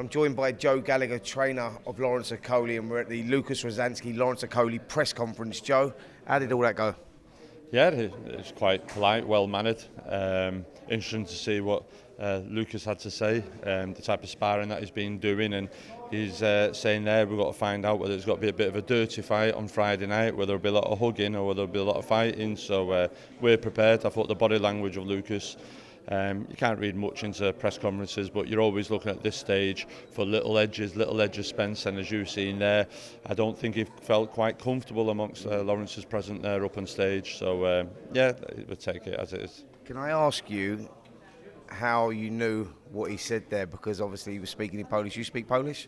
I'm joined by Joe Gallagher, trainer of Lawrence Okolie, and we're at the Rozanski Lawrence Okolie press conference. Joe, how did all that go? Yeah, it's quite polite, well-mannered. Interesting to see what Lucas had to say, the type of sparring that he's been doing, and he's saying there we've got to find out whether it's got to be a bit of a dirty fight on Friday night, whether there'll be a lot of hugging or whether there'll be a lot of fighting. So we're prepared. I thought the body language of Lucas, you can't read much into press conferences, but you're always looking at this stage for little edges spent, and as you've seen there, I don't think he felt quite comfortable amongst Lawrence's present there up on stage. So yeah, we'll take it as it is. Can I ask you how you knew what he said there? Because obviously he was speaking in Polish. You speak Polish?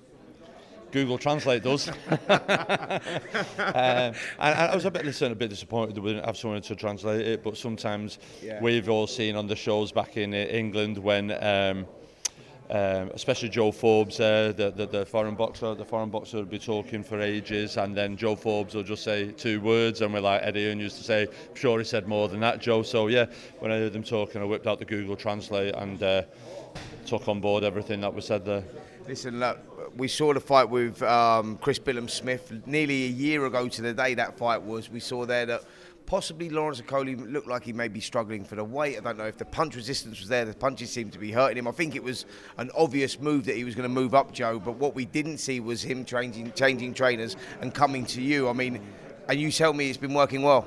Google Translate does. And I was a bit disappointed that we didn't have someone to translate it, but sometimes we've all seen on the shows back in England when especially Joe Forbes, the foreign boxer would be talking for ages, and then Joe Forbes will just say 2 words, and we're like Eddie Hearn used to say, I'm sure he said more than that, Joe. So yeah, when I heard them talking, I whipped out the Google Translate and took on board everything that was said there. Listen, look, we saw the fight with Chris Billam-Smith nearly a year ago to the day that fight was. We saw there that possibly Lawrence Okolie looked like he may be struggling for the weight. I don't know if the punch resistance was there. The punches seemed to be hurting him. I think it was an obvious move that he was going to move up, Joe, but what we didn't see was him changing trainers and coming to you. I mean, and you tell me it's been working well.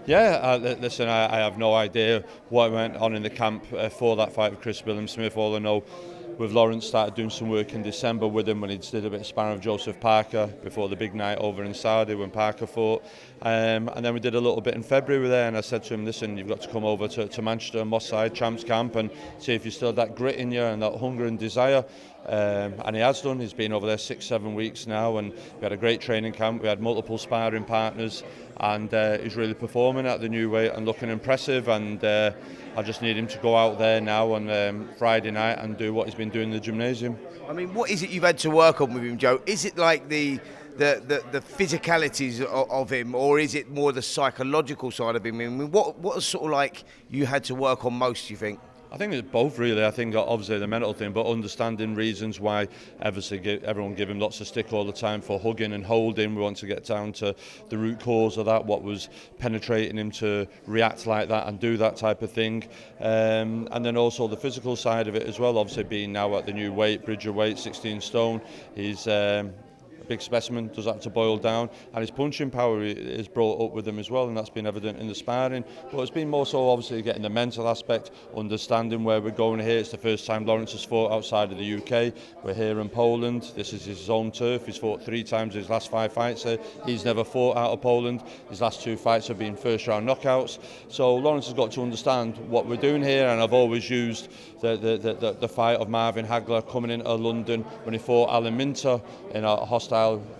Yeah, listen, I have no idea what went on in the camp for that fight with Chris Billam-Smith. All I know, with Lawrence, started doing some work in December with him when he did a bit of sparring with Joseph Parker before the big night over in Saudi when Parker fought. And then we did a little bit in February with there, and I said to him, listen, you've got to come over to Manchester and Moss Side, Champs Camp, and see if you still have that grit in you and that hunger and desire. And he has done. He's been over there 6-7 weeks now, and we had a great training camp. We had multiple sparring partners, and he's really performing at the new weight and looking impressive. And I just need him to go out there now on Friday night and do what he's been doing in the gymnasium. I mean, what is it you've had to work on with him, Joe? Is it like the physicalities of him, or is it more the psychological side of him? I mean, what is sort of like you had to work on most, do you think? I think it's both, really. I think obviously the mental thing, but understanding reasons why everyone give him lots of stick all the time for hugging and holding. We want to get down to the root cause of that, what was penetrating him to react like that and do that type of thing. And then also the physical side of it as well, obviously being now at the new weight, Bridger weight, 16 stone. He's big specimen, does have to boil down, and his punching power is brought up with him as well, and that's been evident in the sparring. But it's been more so obviously getting the mental aspect, understanding where we're going here. It's the first time Lawrence has fought outside of the UK. We're here in Poland. This is his own turf. He's fought 3 times in his last 5 fights here. He's never fought out of Poland. His last 2 fights have been first round knockouts. So Lawrence has got to understand what we're doing here, and I've always used the fight of Marvin Hagler coming into London when he fought Alan Minter in a hostile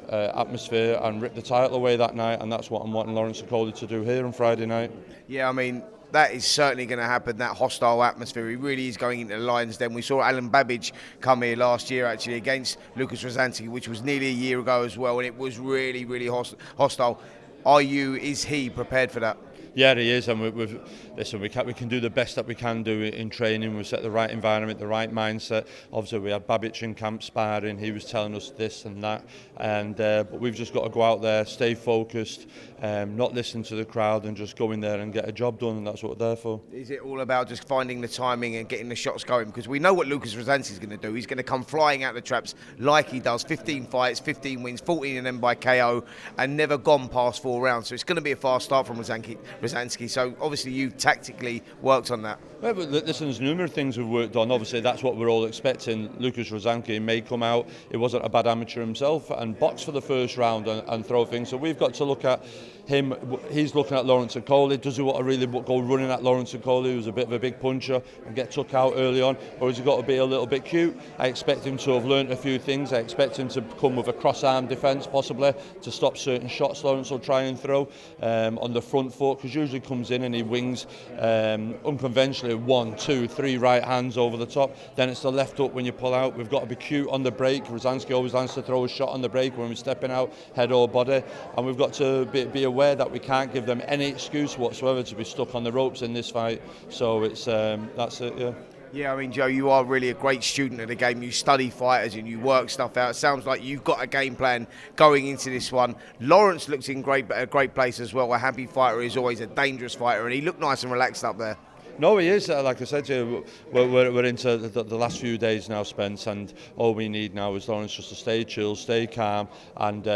atmosphere and ripped the title away that night, and that's what I'm wanting Lawrence Okolie to do here on Friday night. Yeah, I mean, that is certainly going to happen, that hostile atmosphere. He really is going into the Lions Den. We saw Alan Babbage come here last year actually against Lucas Rozanski, which was nearly a year ago as well, and it was really, really hostile. Is he prepared for that? Yeah, he is, and we can do the best that we can do in training. We've set the right environment, the right mindset. Obviously, we had Babbage in camp sparring. He was telling us this and that, and but we've just got to go out there, stay focused, not listen to the crowd, and just go in there and get a job done. And that's what we're there for. Is it all about just finding the timing and getting the shots going? Because we know what Lucas Rozanski is going to do. He's going to come flying out the traps like he does. 15 fights, 15 wins, 14 of them by KO, and never gone past 4 rounds. So it's going to be a fast start from Rozanski. So obviously you've tactically worked on that. Yeah, but listen, there's numerous things we've worked on. Obviously that's what we're all expecting. Lucas Rozanski may come out, he wasn't a bad amateur himself, and box for the first round and throw things. So we've got to look at him. He's looking at Lawrence Okolie. Does he want to really go running at Lawrence Okolie, who's a bit of a big puncher, and get took out early on, or has he got to be a little bit cute? I expect him to have learnt a few things. I expect him to come with a cross-arm defence possibly to stop certain shots Lawrence will try and throw on the front foot, because usually comes in and he wings unconventionally 1, 2, 3 right hands over the top. Then it's the left hook when you pull out. We've got to be cute on the break. Rozanski always likes to throw a shot on the break when we're stepping out, head or body, and we've got to be aware that we can't give them any excuse whatsoever to be stuck on the ropes in this fight. So it's that's it, yeah. Yeah, I mean, Joe, you are really a great student of the game. You study fighters and you work stuff out. It sounds like you've got a game plan going into this one. Lawrence looks in a great place as well. A happy fighter is always a dangerous fighter, and he looked nice and relaxed up there. No, he is. Like I said to you, we're into the last few days now, Spence, and all we need now is Lawrence just to stay chill, stay calm, and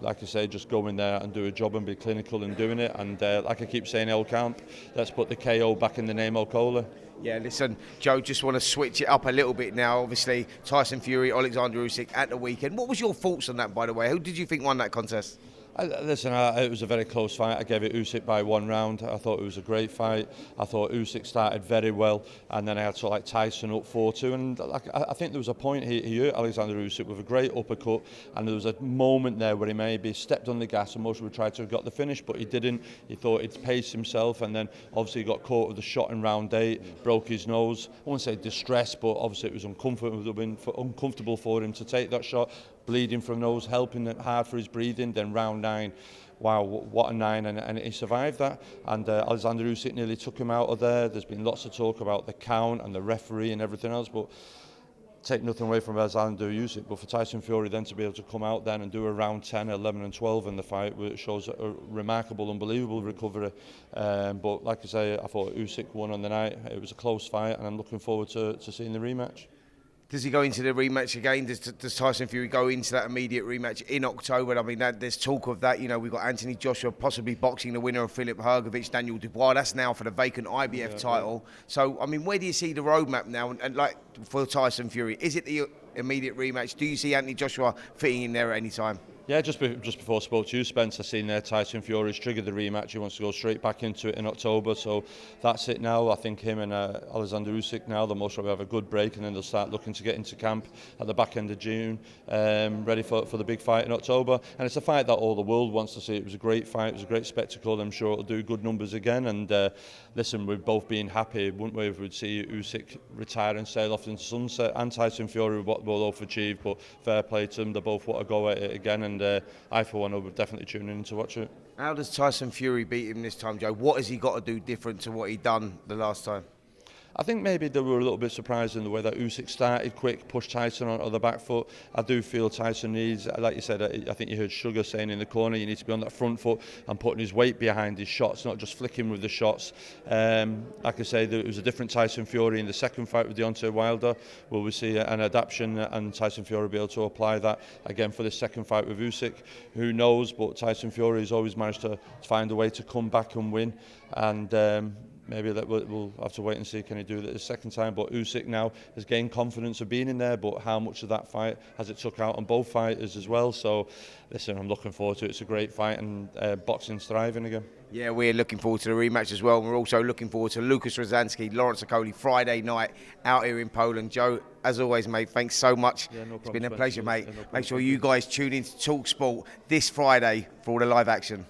like I say, just go in there and do a job and be clinical in doing it. And like I keep saying, El Camp, let's put the KO back in the name Okolie. Yeah, listen, Joe, just want to switch it up a little bit now. Obviously, Tyson Fury, Alexander Usyk at the weekend. What was your thoughts on that, by the way? Who did you think won that contest? It was a very close fight. I gave it Usyk by 1 round. I thought it was a great fight. I thought Usyk started very well, and then I had sort of like Tyson up 4-2. And I think there was a point he hurt Alexander Usyk with a great uppercut, and there was a moment there where he maybe stepped on the gas and most would try to have got the finish, but he didn't. He thought he'd pace himself, and then obviously he got caught with the shot in round 8, broke his nose. I won't say distress, but obviously it was uncomfortable for him to take that shot. Bleeding from nose, helping it hard for his breathing. Then round 9, wow, what a 9, and he survived that. And Alexander Usyk nearly took him out of there. There's been lots of talk about the count and the referee and everything else, but take nothing away from Alexander Usyk. But for Tyson Fury then to be able to come out then and do a round 10, 11 and 12 in the fight, which shows a remarkable, unbelievable recovery. But like I say, I thought Usyk won on the night. It was a close fight, and I'm looking forward to seeing the rematch. Does he go into the rematch again? Does Tyson Fury go into that immediate rematch in October? I mean, there's talk of that. You know, we've got Anthony Joshua possibly boxing the winner of Philip Hrgovic, Daniel Dubois. That's now for the vacant IBF title. So, I mean, where do you see the roadmap now? And like for Tyson Fury, is it the immediate rematch? Do you see Anthony Joshua fitting in there at any time? Yeah, just before I spoke to you, Spence, I seen Tyson Fury's triggered the rematch. He wants to go straight back into it in October, so that's it now. I think him and Alexander Usyk now, they'll most probably have a good break, and then they'll start looking to get into camp at the back end of June, ready for the big fight in October. And it's a fight that all the world wants to see. It was a great fight, it was a great spectacle. I'm sure it'll do good numbers again. And listen, we've both been happy, wouldn't we, if we'd see Usyk retire and sail off into sunset, and Tyson Fury with what they'll both achieve. But fair play to them, they both want to go at it again. And I, for one, will definitely tune in to watch it. How does Tyson Fury beat him this time, Joe? What has he got to do different to what he done the last time? I think maybe they were a little bit surprised in the way that Usyk started quick, pushed Tyson onto the back foot. I do feel Tyson needs, like you said, I think you heard Sugar saying in the corner, you need to be on that front foot and putting his weight behind his shots, not just flicking with the shots. Like I say, there was a different Tyson Fury in the second fight with Deontay Wilder. Will we see an adaptation and Tyson Fury be able to apply that again for this second fight with Usyk? Who knows, but Tyson Fury has always managed to find a way to come back and win. And maybe that we'll have to wait and see, can he do that the second time. But Usyk now has gained confidence of being in there, but how much of that fight has it took out on both fighters as well? So listen, I'm looking forward to it. It's a great fight, and boxing's thriving again. Yeah, we're looking forward to the rematch as well. We're also looking forward to Lucas Rozanski, Lawrence Okolie, Friday night out here in Poland. Joe, as always, mate, thanks so much. Yeah, no problem, it's been a pleasure, mate. Yeah, no problem. Make sure you guys tune in to talkSPORT this Friday for all the live action.